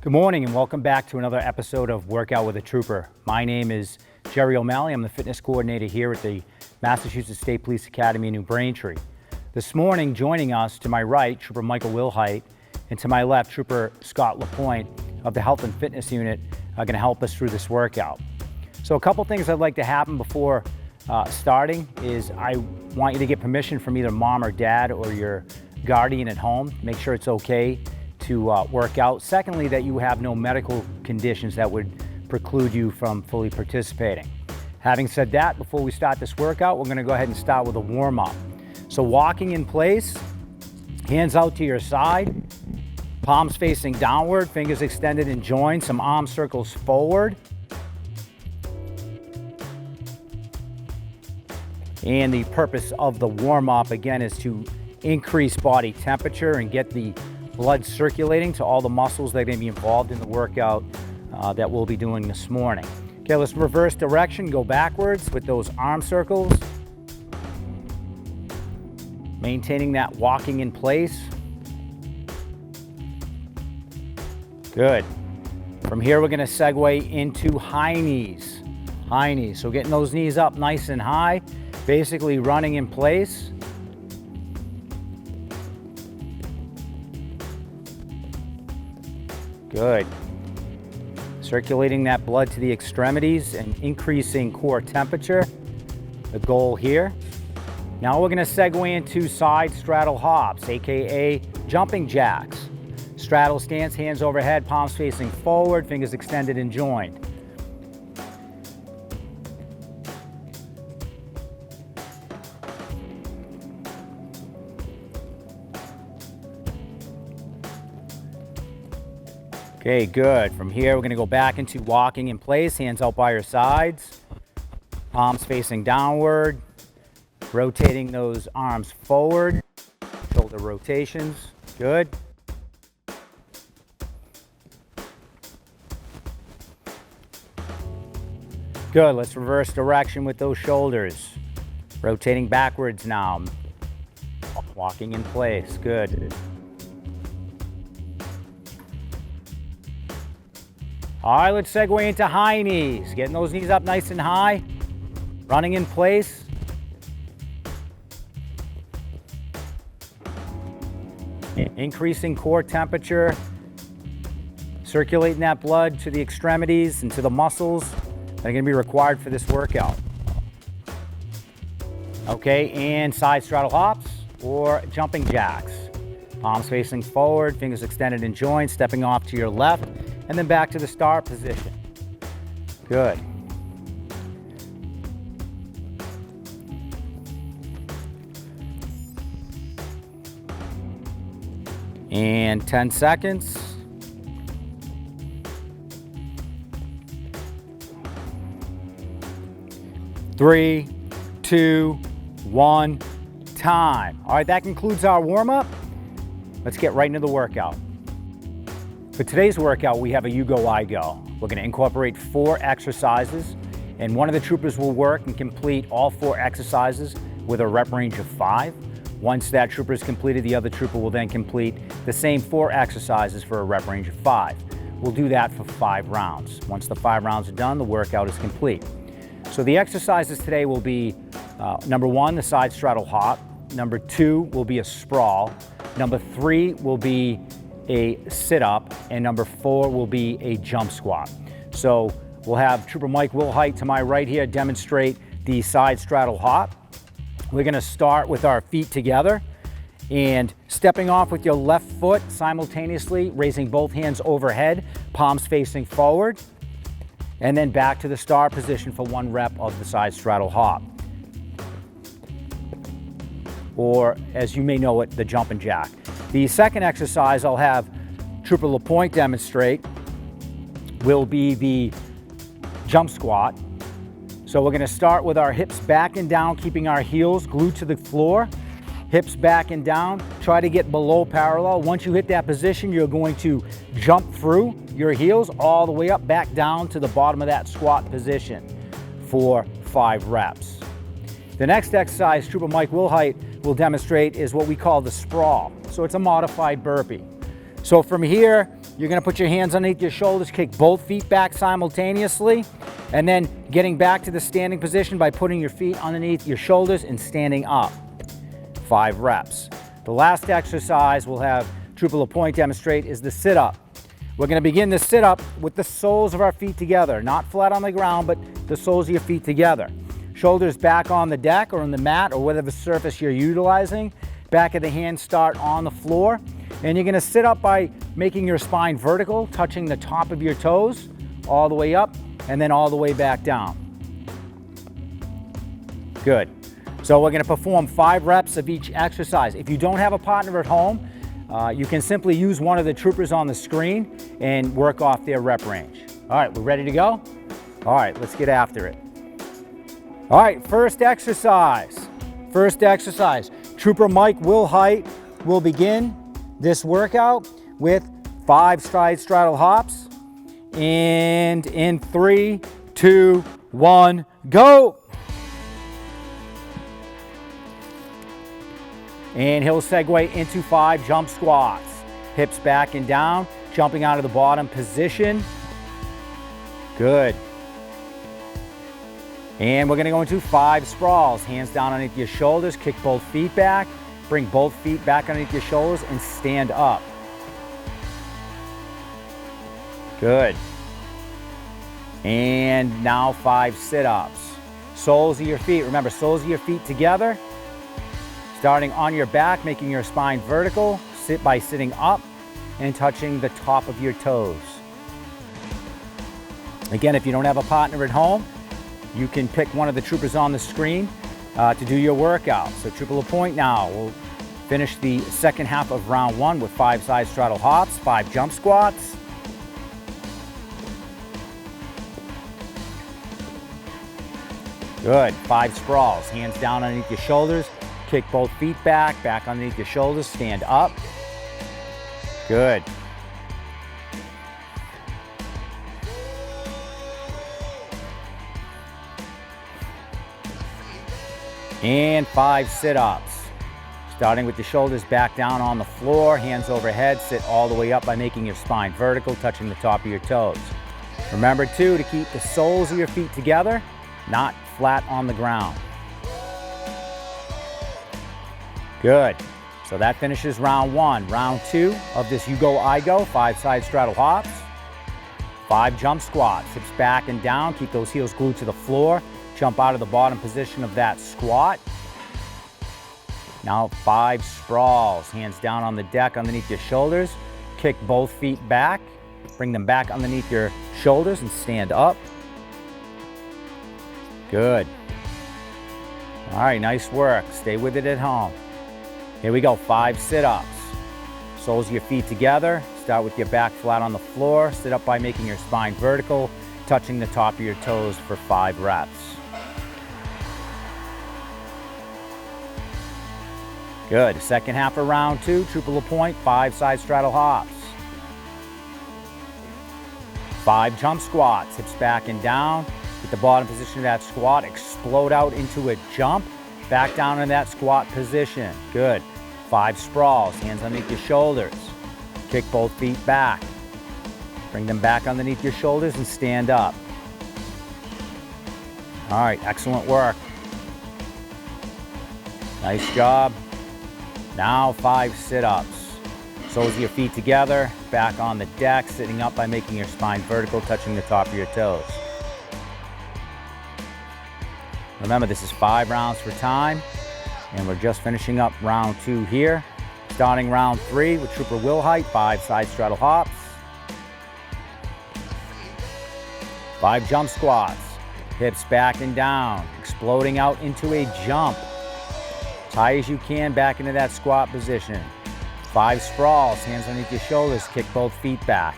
Good morning and welcome back to another episode of Workout with a Trooper. My name is Jerry O'Malley. I'm the fitness coordinator here at the Massachusetts State Police Academy in New Braintree. This morning, joining us to my right, Trooper Michael Wilhite, and to my left, Trooper Scott LaPointe of the Health and Fitness Unit are going to help us through this workout. So a couple things I'd like to happen before starting is I want you to get permission from either mom or dad or your guardian at home. Make sure it's okay to work out. Secondly, that you have no medical conditions that would preclude you from fully participating. Having said that, before we start this workout, we're going to go ahead and start with a warm-up. So walking in place, hands out to your side, palms facing downward, fingers extended and joined, some arm circles forward. And the purpose of the warm-up, again, is to increase body temperature and get the blood circulating to all the muscles that are going to be involved in the workout that we'll be doing this morning. Okay, let's reverse direction, go backwards with those arm circles. Maintaining that walking in place. Good. From here, we're going to segue into high knees. High knees. So getting those knees up nice and high, basically running in place. Good. Circulating that blood to the extremities and increasing core temperature. The goal here. Now we're going to segue into side straddle hops, aka jumping jacks. Straddle stance, hands overhead, palms facing forward, fingers extended and joined. Okay, good. From here, we're going to go back into walking in place, hands out by your sides, palms facing downward, rotating those arms forward, shoulder rotations. Good. Good. Let's reverse direction with those shoulders. Rotating backwards now. Walking in place. Good. All right, let's segue into high knees. Getting those knees up nice and high. Running in place. Increasing core temperature. Circulating that blood to the extremities and to the muscles that are going to be required for this workout. Okay, and side straddle hops or jumping jacks. Palms facing forward, fingers extended and joined, stepping off to your left, and then back to the start position. Good. And 10 seconds. Three, two, one, time. All right, that concludes our warm-up. Let's get right into the workout. For today's workout, we have a You Go, I Go. We're going to incorporate 4 exercises, and one of the troopers will work and complete all 4 exercises with a rep range of 5. Once that trooper is completed, the other trooper will then complete the same 4 exercises for a rep range of 5. We'll do that for 5 rounds. Once the 5 rounds are done, the workout is complete. So the exercises today will be number 1, the side straddle hop. Number 2 will be a sprawl. Number 3 will be a sit-up, and number 4 will be a jump squat. So we'll have Trooper Mike Wilhite to my right here demonstrate the side straddle hop. We're going to start with our feet together and stepping off with your left foot simultaneously, raising both hands overhead, palms facing forward, and then back to the start position for 1 rep of the side straddle hop. Or, as you may know it, the jumping jack. The second exercise I'll have Trooper LaPointe demonstrate will be the jump squat. So we're going to start with our hips back and down, keeping our heels glued to the floor. Hips back and down. Try to get below parallel. Once you hit that position, you're going to jump through your heels all the way up, back down to the bottom of that squat position for 5 reps. The next exercise Trooper Mike Wilhite will demonstrate is what we call the sprawl. So it's a modified burpee. So from here, you're gonna put your hands underneath your shoulders, kick both feet back simultaneously, and then getting back to the standing position by putting your feet underneath your shoulders and standing up. 5 reps. The last exercise we'll have Trooper LaPointe demonstrate is the sit-up. We're gonna begin the sit-up with the soles of our feet together, not flat on the ground, but the soles of your feet together. Shoulders back on the deck or on the mat or whatever surface you're utilizing. Back of the hands start on the floor. And you're gonna sit up by making your spine vertical, touching the top of your toes, all the way up, and then all the way back down. Good. So we're gonna perform 5 reps of each exercise. If you don't have a partner at home, you can simply use one of the troopers on the screen and work off their rep range. All right, we're ready to go? All right, let's get after it. All right, first exercise. Trooper Mike Wilhite will begin this workout with 5 side straddle hops. And in 3, 2, 1, go. And he'll segue into 5 jump squats. Hips back and down, jumping out of the bottom position. Good. And we're gonna go into 5 sprawls. Hands down underneath your shoulders, kick both feet back, bring both feet back underneath your shoulders and stand up. Good. And now 5 sit-ups. Soles of your feet, remember, soles of your feet together. Starting on your back, making your spine vertical. Sit by sitting up and touching the top of your toes. Again, if you don't have a partner at home, you can pick one of the troopers on the screen to do your workout. So Trooper LaPointe now will finish the second half of round 1 with 5 side straddle hops, 5 jump squats. Good, 5 sprawls, hands down underneath your shoulders, kick both feet back, back underneath your shoulders, stand up. Good. And 5 sit-ups. Starting with the shoulders back down on the floor, hands overhead, sit all the way up by making your spine vertical, touching the top of your toes. Remember too, to keep the soles of your feet together, not flat on the ground. Good. So that finishes round 1. Round 2 of this You Go, I Go, 5 side straddle hops, 5 jump squats, hips back and down, keep those heels glued to the floor, jump out of the bottom position of that squat. Now 5 sprawls, hands down on the deck underneath your shoulders, kick both feet back, bring them back underneath your shoulders and stand up. Good. All right, nice work. Stay with it at home. Here we go, 5 sit-ups. Soles of your feet together. Start with your back flat on the floor. Sit up by making your spine vertical, touching the top of your toes for 5 reps. Good, second half of round 2, Trooper LaPointe, 5 side straddle hops. 5 jump squats, hips back and down. Get the bottom position of that squat, explode out into a jump. Back down in that squat position. Good. 5 sprawls, hands underneath your shoulders. Kick both feet back. Bring them back underneath your shoulders and stand up. All right, excellent work. Nice job. Now 5 sit-ups. Soles of your feet together, back on the deck, sitting up by making your spine vertical, touching the top of your toes. Remember, this is 5 rounds for time, and we're just finishing up round 2 here. Starting round 3 with Trooper Wilhite, 5 side straddle hops, 5 jump squats, hips back and down, exploding out into a jump. As high as you can back into that squat position. 5 sprawls, hands underneath your shoulders, kick both feet back.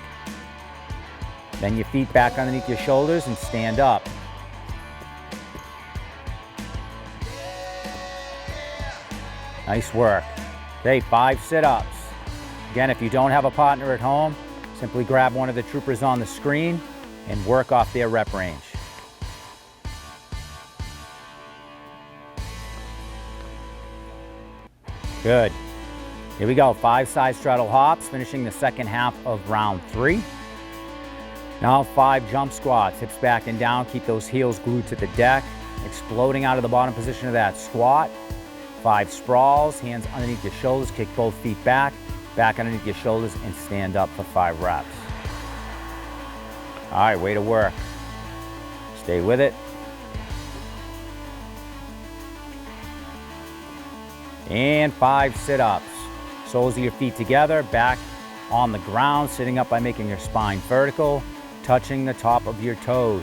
Then your feet back underneath your shoulders and stand up. Nice work. Okay, 5 sit-ups. Again, if you don't have a partner at home, simply grab one of the troopers on the screen and work off their rep range. Good. Here we go, 5 side straddle hops, finishing the second half of round 3. Now 5 jump squats, hips back and down, keep those heels glued to the deck, exploding out of the bottom position of that squat. 5 sprawls, hands underneath your shoulders, kick both feet back, back underneath your shoulders, and stand up for 5 reps. All right, way to work. Stay with it. And 5 sit-ups. Soles of your feet together, back on the ground, sitting up by making your spine vertical, touching the top of your toes.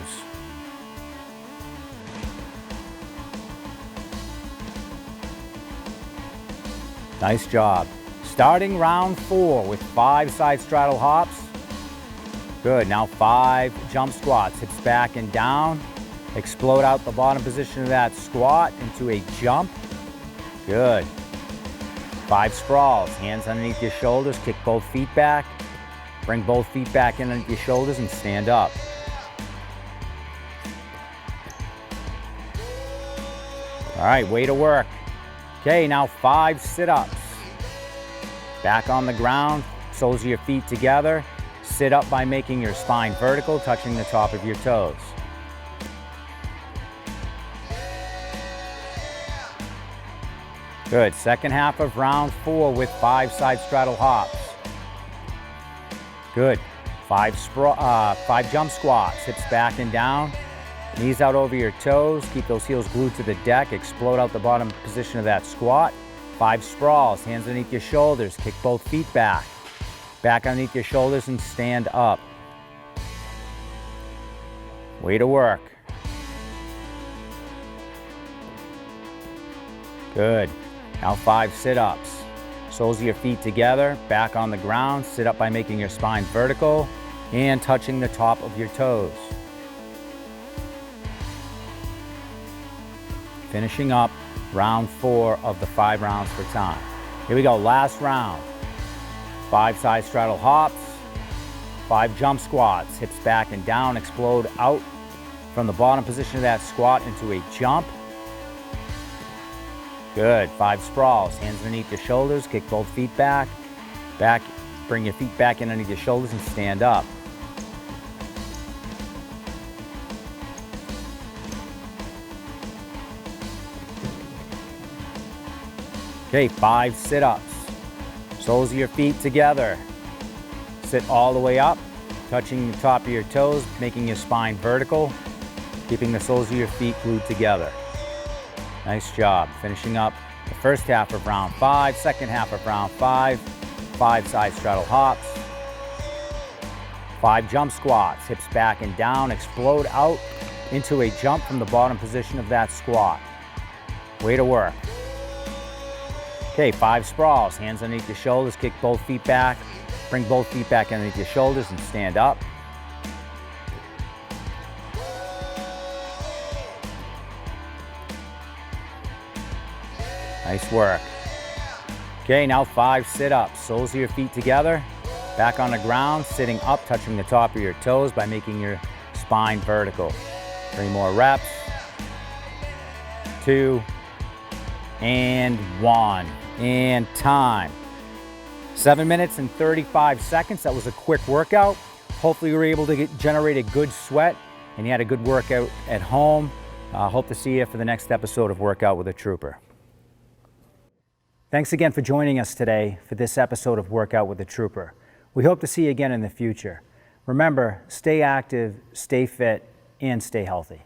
Nice job. Starting round 4 with 5 side straddle hops. Good, now 5 jump squats, hips back and down. Explode out the bottom position of that squat into a jump. Good. 5 sprawls, hands underneath your shoulders, kick both feet back. Bring both feet back in underneath your shoulders and stand up. All right, way to work. Okay, now 5 sit-ups. Back on the ground, soles of your feet together. Sit up by making your spine vertical, touching the top of your toes. Good, second half of round 4 with 5 side straddle hops. Good, 5 jump squats, hips back and down, knees out over your toes, keep those heels glued to the deck, explode out the bottom position of that squat. 5 sprawls, hands underneath your shoulders, kick both feet back, back underneath your shoulders and stand up. Way to work. Good. Now 5 sit-ups. Soles of your feet together, back on the ground, sit up by making your spine vertical and touching the top of your toes. Finishing up round 4 of the 5 rounds for time. Here we go, last round. 5 side straddle hops, 5 jump squats, hips back and down, explode out from the bottom position of that squat into a jump. Good, 5 sprawls, hands underneath your shoulders, kick both feet back, bring your feet back in underneath your shoulders and stand up. Okay, 5 sit-ups. Soles of your feet together. Sit all the way up, touching the top of your toes, making your spine vertical, keeping the soles of your feet glued together. Nice job. Finishing up the first half of round 5, second half of round 5, 5 side straddle hops, 5 jump squats, hips back and down, explode out into a jump from the bottom position of that squat. Way to work. Okay, 5 sprawls, hands underneath your shoulders, kick both feet back, bring both feet back underneath your shoulders and stand up. Nice work. Okay, now 5 sit-ups. Soles of your feet together, back on the ground, sitting up, touching the top of your toes by making your spine vertical. 3 more reps. 2, and 1, and time. 7 minutes and 35 seconds. That was a quick workout. Hopefully you were able to generate a good sweat and you had a good workout at home. Hope to see you for the next episode of Workout with a Trooper. Thanks again for joining us today for this episode of Workout with a Trooper. We hope to see you again in the future. Remember, stay active, stay fit, and stay healthy.